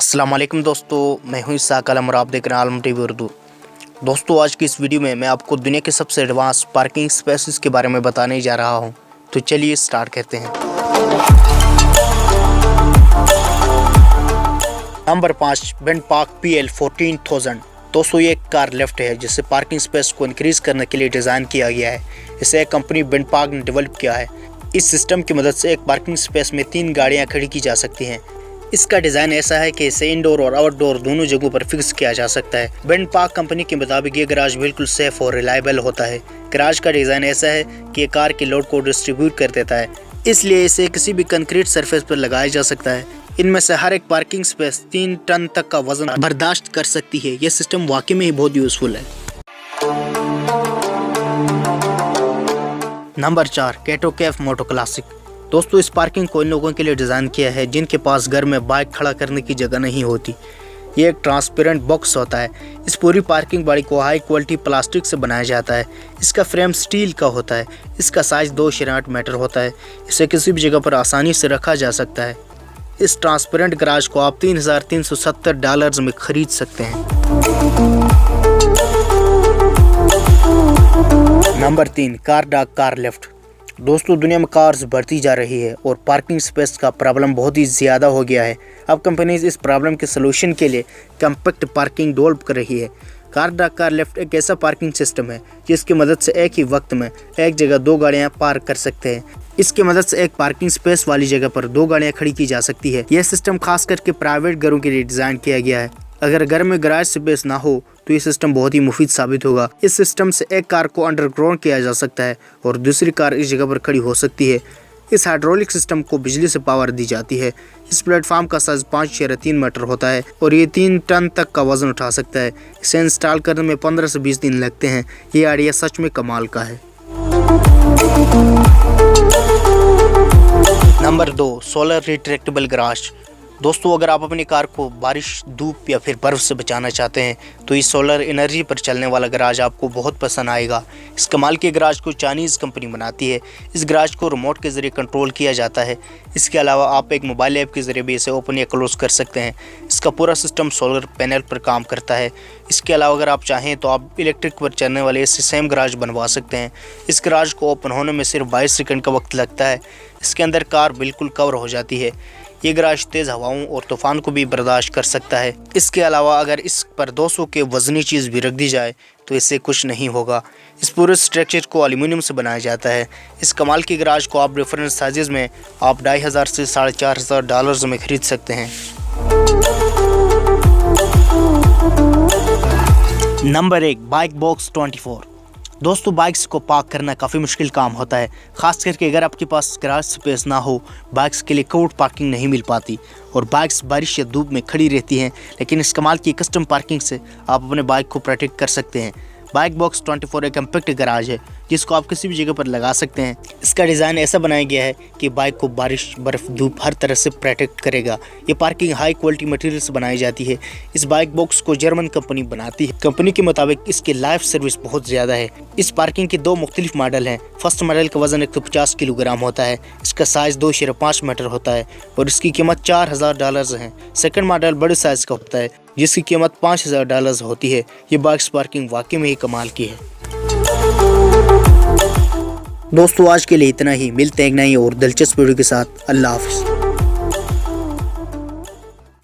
अस्सलाम वालेकुम दोस्तों, मैं हूं इसाक आलम और आप देख रहे हैं आलम टीवी उर्दू। दोस्तों, आज की इस वीडियो में मैं आपको दुनिया के सबसे एडवांस पार्किंग स्पेसेस के बारे में बताने जा रहा हूं। तो चलिए स्टार्ट करते हैं। Number 5, bent park PL 14000। दोस्तों, ये एक कार लिफ्ट है जिसे पार्किंग स्पेस को इंक्रीज करने के लिए डिज़ाइन किया गया है। इसे एक कंपनी बेंट पार्क ने डेवलप किया है। इस सिस्टम की मदद से एक पार्किंग स्पेस में 3 गाड़ियाँ खड़ी की जा सकती हैं। इसका डिज़ाइन ऐसा है कि इसे इंडोर और आउटडोर दोनों जगहों पर फिक्स किया जा सकता है। बेंट पार्क कंपनी के मुताबिक ये गैराज बिल्कुल सेफ और रिलायबल होता है। गैराज का डिज़ाइन ऐसा है कि ये कार के लोड को डिस्ट्रीब्यूट कर देता है, इसलिए इसे किसी भी कंक्रीट सरफेस पर लगाया जा सकता है। इनमें से हर एक पार्किंग स्पेस 3 टन तक का वजन बर्दाश्त कर सकती है। यह सिस्टम वाकई में ही बहुत यूजफुल है। नंबर 4, कैटो कैफ मोटो क्लासिक। दोस्तों, इस पार्किंग को इन लोगों के लिए डिज़ाइन किया है जिनके पास घर में बाइक खड़ा करने की जगह नहीं होती। ये एक ट्रांसपेरेंट बॉक्स होता है। इस पूरी पार्किंग बॉडी को हाई क्वालिटी प्लास्टिक से बनाया जाता है। इसका फ्रेम स्टील का होता है। इसका साइज 2.8 मीटर होता है। इसे किसी भी जगह पर आसानी से रखा जा सकता है। इस ट्रांसपेरेंट गैराज को आप $3370 में खरीद सकते हैं। Number 3, car dog car lift. दोस्तों, दुनिया में कार्स बढ़ती जा रही है और पार्किंग स्पेस का प्रॉब्लम बहुत ही ज़्यादा हो गया है। अब कंपनीज इस प्रॉब्लम के सलूशन के लिए कॉम्पैक्ट पार्किंग डेवलप कर रही है। कार डॉग कार लिफ्ट एक ऐसा पार्किंग सिस्टम है जिसकी मदद से एक ही वक्त में एक जगह 2 गाड़ियां पार्क कर सकते हैं। इसकी मदद से एक पार्किंग स्पेस वाली जगह पर 2 गाड़ियां खड़ी की जा सकती है। यह सिस्टम खास करके प्राइवेट घरों के लिए डिज़ाइन किया गया है। अगर घर में गैराज स्पेस ना हो तो ये सिस्टम बहुत ही मुफीद साबित होगा। इस सिस्टम से एक कार को अंडरग्राउंड किया जा सकता है और दूसरी कार इस जगह पर खड़ी हो सकती है। इस हाइड्रोलिक सिस्टम को बिजली से पावर दी जाती है। इस प्लेटफॉर्म का साइज 5.3 मीटर होता है और ये 3 टन तक का वजन उठा सकता है। इसे इंस्टॉल करने में 15 से 20 दिन लगते हैं। ये आइडिया सच में कमाल का है। Number 2, solar retractable garage. दोस्तों, अगर आप अपनी कार को बारिश, धूप या फिर बर्फ़ से बचाना चाहते हैं तो इस सोलर एनर्जी पर चलने वाला गैराज आपको बहुत पसंद आएगा। इस कमाल के गैराज को चाइनीज़ कंपनी बनाती है। इस गैराज को रिमोट के ज़रिए कंट्रोल किया जाता है। इसके अलावा आप एक मोबाइल ऐप के ज़रिए भी इसे ओपन या क्लोज़ कर सकते हैं। इसका पूरा सिस्टम सोलर पैनल पर काम करता है। इसके अलावा अगर आप चाहें तो आप इलेक्ट्रिक पर चलने वाले इससे सेम गैराज बनवा सकते हैं। इस गैराज को ओपन होने में सिर्फ 22 सेकंड का वक्त लगता है। इसके अंदर कार बिल्कुल कवर हो जाती है। ये गैराज तेज़ हवाओं और तूफान को भी बर्दाश्त कर सकता है। इसके अलावा अगर इस पर 200 के वज़नी चीज़ भी रख दी जाए तो इससे कुछ नहीं होगा। इस पूरे स्ट्रक्चर को एल्युमिनियम से बनाया जाता है। इस कमाल की गैराज को आप डिफरेंट साइज़ में आप $2500 से $4500 में खरीद सकते हैं। Number 1, bike box 24। दोस्तों, बाइक्स को पार्क करना काफ़ी मुश्किल काम होता है, ख़ास करके अगर आपके पास गैराज स्पेस ना हो। बाइक्स के लिए कवर्ड पार्किंग नहीं मिल पाती और बाइक्स बारिश या धूप में खड़ी रहती हैं। लेकिन इस कमाल की कस्टम पार्किंग से आप अपने बाइक को प्रोटेक्ट कर सकते हैं। बाइक बॉक्स 24 एक कॉम्पैक्ट गैराज है जिसको आप किसी भी जगह पर लगा सकते हैं। इसका डिज़ाइन ऐसा बनाया गया है कि बाइक को बारिश, बर्फ़, धूप हर तरह से प्रोटेक्ट करेगा। ये पार्किंग हाई क्वालिटी मटेरियल से बनाई जाती है। इस बाइक बॉक्स को जर्मन कंपनी बनाती है। कंपनी के मुताबिक इसकी लाइफ सर्विस बहुत ज़्यादा है। इस पार्किंग के 2 मुख्तलिफ मॉडल हैं। फर्स्ट मॉडल का वजन 150 किलोग्राम होता है। इसका साइज़ 2.5 मीटर होता है और इसकी कीमत $4000 है। सेकंड मॉडल बड़े साइज़ का होता है जिसकी कीमत $5000 होती है। ये बाइक्स पार्किंग वाकई में ही कमाल की है। दोस्तों, आज के लिए इतना ही। मिलते हैं एक नई और दिलचस्प वीडियो के साथ। अल्लाह हाफ़िज़।